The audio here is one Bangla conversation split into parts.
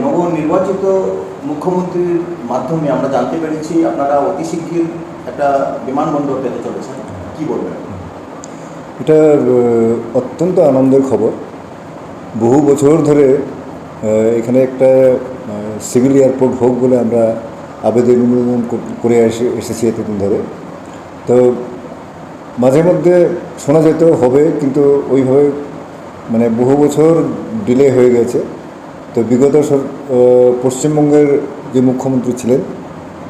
নবনির্বাচিত মুখ্যমন্ত্রীর মাধ্যমে আমরা জানতে পেরেছি আপনারা অতি শীঘ্রই একটা বিমানবন্দর পেতে চলেছেন, কি বলবেন? এটা অত্যন্ত আনন্দের খবর। বহু বছর ধরে এখানে একটা সিভিল এয়ারপোর্ট হোক বলে আমরা আবেদন করে এসেছি এতদিন ধরে। তো মাঝে মধ্যে শোনা যেত হবে, কিন্তু ওইভাবে বহু বছর ডিলে হয়ে গেছে। তো বিগত পশ্চিমবঙ্গের যে মুখ্যমন্ত্রী ছিলেন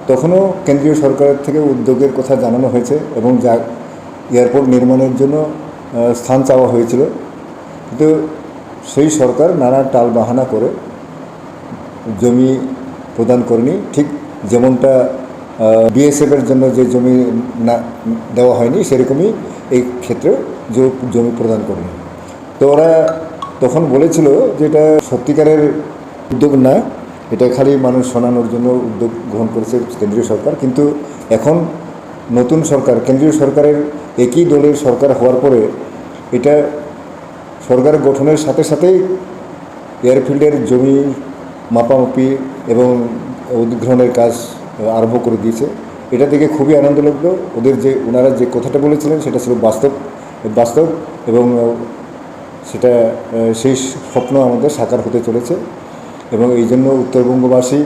তখনও কেন্দ্রীয় সরকারের থেকে উদ্যোগের কথা জানানো হয়েছে এবং যা এয়ারপোর্ট নির্মাণের জন্য স্থান চাওয়া হয়েছিল, কিন্তু সেই সরকার নানা টাল বাহানা করে জমি প্রদান করেনি। ঠিক যেমনটা বিএসএফের জন্য যে জমি না দেওয়া হয়নি, সেরকমই এই ক্ষেত্রেও জমি প্রদান করেনি। তো ওরা তখন বলেছিল যে এটা সত্যিকারের উদ্যোগ না, এটা খালি মানুষ শোনানোর জন্য উদ্যোগ গ্রহণ করেছে কেন্দ্রীয় সরকার। কিন্তু এখন নতুন সরকার, কেন্দ্রীয় সরকারের একই দলের সরকার হওয়ার পরে এটা সরকার গঠনের সাথে সাথেই এয়ারফিল্ডের জমি মাপামাপি এবং অধিগ্রহণের কাজ আরম্ভ করে দিয়েছে। এটা দেখে খুবই আনন্দ লাগলো। ওনারা যে কথাটা বলেছিলেন সেটা ছিল বাস্তব এবং সেটা সেই স্বপ্ন আমাদের সাকার হতে চলেছে। এবং এই জন্য উত্তরবঙ্গবাসী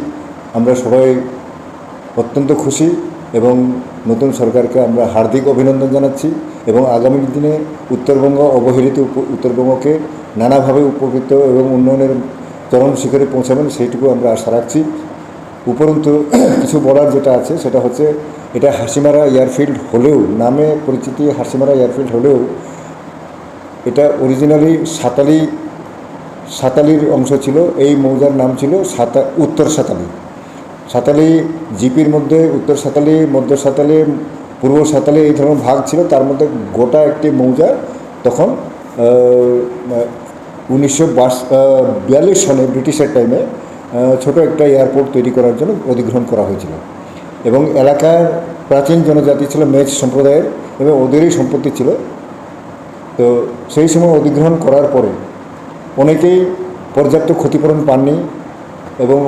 আমরা সবাই অত্যন্ত খুশি এবং নতুন সরকারকে আমরা হার্দিক অভিনন্দন জানাচ্ছি। এবং আগামী দিনে উত্তরবঙ্গ, অবহেলিত উত্তরবঙ্গকে নানাভাবে উপকৃত এবং উন্নয়নের চরম শিখরে পৌঁছাবেন, সেইটুকু আমরা আশা রাখছি। উপরন্তু কিছু বলার যেটা আছে সেটা হচ্ছে, এটা হাসিমারা এয়ারফিল্ড হলেও, নামে পরিচিতি হাসিমারা এয়ারফিল্ড হলেও এটা অরিজিনালি সাতালির অংশ ছিল। এই মৌজার নাম ছিল উত্তর সাতালি জিপির মধ্যে উত্তর সাতালি, মধ্য সাতালি, পূর্ব সাতালি এই ধরনের ভাগ ছিল। তার মধ্যে গোটা একটি মৌজা তখন 1942 সনে ব্রিটিশের টাইমে ছোট একটা এয়ারপোর্ট তৈরি করার জন্য অধিগ্রহণ করা হয়েছিল। এবং এলাকার প্রাচীন জনজাতি ছিল মেচ সম্প্রদায়ের এবং ওদেরই সম্পত্তি ছিল। তো সেই সময় অধিগ্রহণ করার পরে অনেকেই পর্যাপ্ত ক্ষতিপূরণ পাননি এবং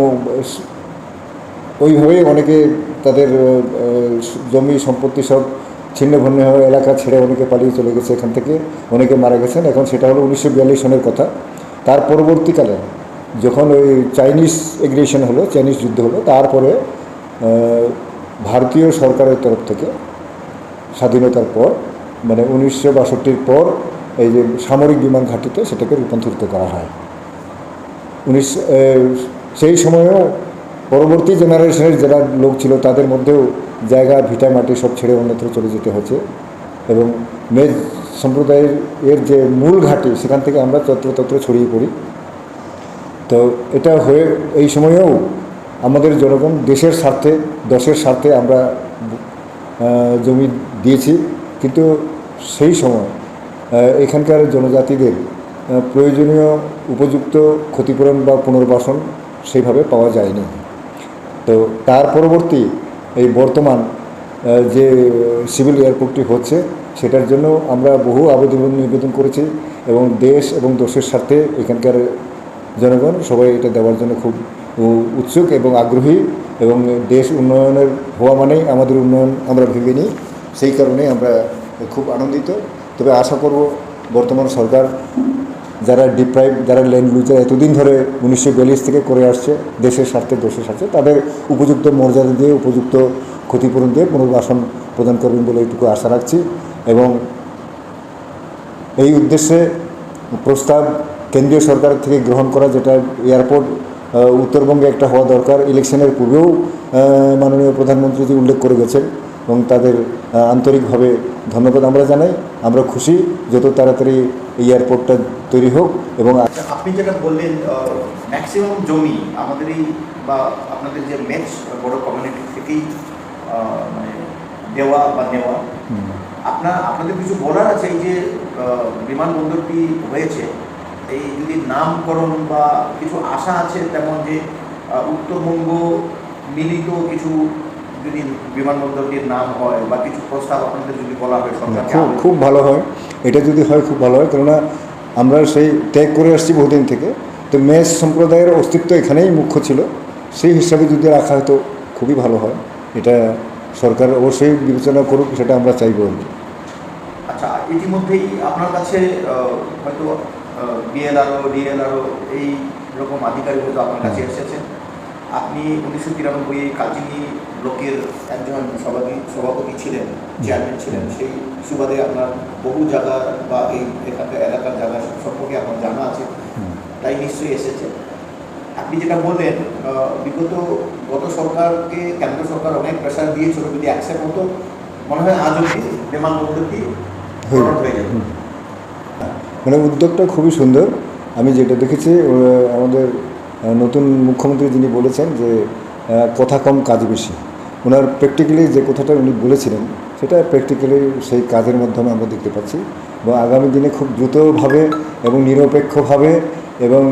ওইভাবেই অনেকে তাদের জমি সম্পত্তি সব ছিন্নভিন্ন হয়ে এলাকা ছেড়ে অনেকে পালিয়ে চলে গেছে এখান থেকে, অনেকে মারা গেছেন। এখন সেটা হলো 1942 সনের কথা। তার পরবর্তীকালে যখন ওই চাইনিজ এগ্রেশন হলো, চাইনিজ যুদ্ধ হলো, তারপরে ভারতীয় সরকারের তরফ থেকে স্বাধীনতার পর 1962 পর এই যে সামরিক বিমান ঘাঁটিতে সেটাকে রূপান্তরিত করা হয়। সেই সময়েও পরবর্তী জেনারেশনের যারা লোক ছিল তাদের মধ্যেও জায়গা, ভিটা মাটি সব ছেড়ে অন্যত্র চলে যেতে হয়েছে। এবং মেজ সম্প্রদায়ের যে মূল ঘাঁটি, সেখান থেকে আমরা তত্র ছড়িয়ে পড়ি। তো এটা হয়ে এই সময়েও আমাদের জনগণ দেশের স্বার্থে আমরা জমি দিয়েছি, কিন্তু সেই সময় এখানকার জনজাতিদের প্রয়োজনীয় উপযুক্ত ক্ষতিপূরণ বা পুনর্বাসন সেইভাবে পাওয়া যায়নি। তো তার পরবর্তী এই বর্তমান যে সিভিল এয়ারপোর্টটি হচ্ছে, সেটার জন্য আমরা বহু নিবেদন করেছি এবং দেশ এবং দেশের স্বার্থে এখানকার জনগণ সবাই এটা দেওয়ার জন্য খুব উৎসুক এবং আগ্রহী। এবং দেশ উন্নয়নের হওয়া মানেই আমাদের উন্নয়ন আমরা ভেবে নিই, সেই কারণে আমরা খুব আনন্দিত। তবে আশা করব বর্তমান সরকার যারা যারা ল্যান্ড লুজার এতদিন ধরে 1942 থেকে করে আসছে দেশের স্বার্থে তাদের উপযুক্ত মর্যাদা দিয়ে, উপযুক্ত ক্ষতিপূরণ দিয়ে পুনর্বাসন প্রদান করবেন বলে এইটুকু আশা রাখছি। এবং এই উদ্দেশ্যে প্রস্তাব কেন্দ্রীয় সরকার থেকে গ্রহণ করা, যেটা এয়ারপোর্ট উত্তরবঙ্গে একটা হওয়া দরকার, ইলেকশনের পূর্বেও মাননীয় প্রধানমন্ত্রীজি উল্লেখ করে গেছেন এবং তাদের আন্তরিকভাবে ধন্যবাদ আমরা জানাই। আমরা খুশি যত তাড়াতাড়ি এই এয়ারপোর্টটা তৈরি হোক। এবং আপনি যেটা বললেন, ম্যাক্সিমাম জমি আমাদেরই বা আপনাদের যে মেচ বড় কমিউনিটি থেকেই দেওয়া বা নেওয়া, আপনাদের কিছু বলার আছে এই যে বিমানবন্দরটি হয়েছে, এই যদি নামকরণ বা কিছু আশা আছে তেমন যে উত্তরবঙ্গ মিলিত কিছু যদি বিমানবন্দরটির নাম হয় বা কিছু প্রস্তাব আপনাদের যদি বলা হয় সরকারকে? খুব ভালো হয়, এটা যদি হয় খুব ভালো হয়। কেননা আমরা সেই ত্যাগ করে আসছি বহুদিন থেকে তো মেষ সম্প্রদায়ের অস্তিত্ব এখানেই মুখ্য ছিল, সেই হিসাবে যদি রাখা হয়তো খুবই ভালো হয়। এটা সরকার অবশ্যই বিবেচনা করুক, সেটা আমরা চাইবো আর কি। আচ্ছা, ইতিমধ্যেই আপনার কাছে হয়তো বিএলআরও ডিএলআরও এই রকম আধিকারিক হয়তো আপনার কাছে এসেছেন। আপনি 1993 কালচিনি ব্লকের একজন সভাপতি ছিলেন, চেয়ারম্যান ছিলেন, সেই সুবাদে আপনার বহু জায়গা বা এই এখানকার এলাকার জায়গা সম্পর্কে আপনার জানা আছে, তাই নিশ্চয়ই এসেছে। আপনি যেটা বললেন, গত সরকারকে কেন্দ্র সরকার অনেক প্রেশার দিয়েছিল, যদি অ্যাকসেপ্ট হতো মনে হয় আজ অব্দি বিমানবন্দরটি হয়ে যাবে। মানে উদ্যোগটা খুবই সুন্দর। আমি যেটা দেখেছি, আমাদের নতুন মুখ্যমন্ত্রী যিনি বলেছেন যে কথা কম কাজ বেশি, ওনার প্র্যাকটিক্যালি যে কথাটা উনি বলেছিলেন সেটা প্র্যাকটিক্যালি সেই কাজের মাধ্যমে আমরা দেখতে পাচ্ছি। এবং আগামী দিনে খুব দ্রুতভাবে এবং নিরপেক্ষভাবে এবং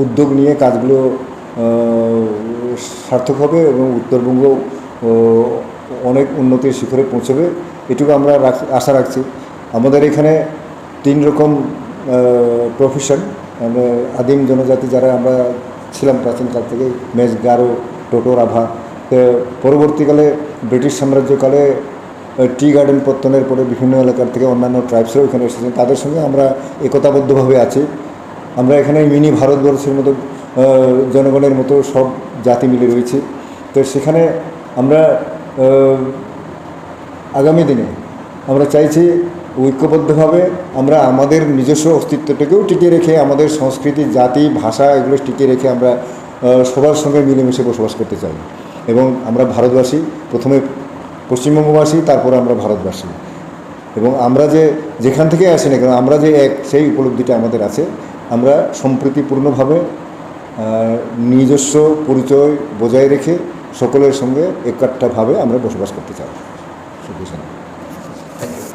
উদ্যোগ নিয়ে কাজগুলো সার্থক হবে এবং উত্তরবঙ্গ অনেক উন্নতির শিখরে পৌঁছবে, এটুকু আমরা আশা রাখছি। আমাদের এখানে 3 রকম প্রফেশন, আদিম জনজাতি যারা আমরা ছিলাম প্রাচীনকাল থেকে, মেষ, গারো, টোটো, রাভা। পরবর্তীকালে ব্রিটিশ সাম্রাজ্যকালে টি গার্ডেন পত্তনের পরে বিভিন্ন এলাকার থেকে অন্যান্য ট্রাইবসরাও এখানে এসেছেন, তাদের সঙ্গে আমরা একতাবদ্ধভাবে আছি। আমরা এখানে মিনি ভারতবর্ষের মতো জনগণের মতো সব জাতি মিলে রয়েছি। তো সেখানে আমরা আগামী দিনে আমরা চাইছি ঐক্যবদ্ধভাবে আমরা আমাদের নিজস্ব অস্তিত্বটাকেও টিকিয়ে রেখে, আমাদের সংস্কৃতি, জাতি, ভাষা এগুলো টিকিয়ে রেখে আমরা সবার সঙ্গে মিলেমিশে বসবাস করতে চাই। এবং আমরা ভারতবাসী, প্রথমে পশ্চিমবঙ্গবাসী, তারপর আমরা ভারতবাসী। এবং আমরা যেখান থেকে আসি না কেন, আমরা যে এক, সেই উপলব্ধিটা আমাদের আছে। আমরা সম্প্রীতিপূর্ণভাবে নিজস্ব পরিচয় বজায় রেখে সকলের সঙ্গে একাট্টাভাবে আমরা বসবাস করতে চাই। Thank you.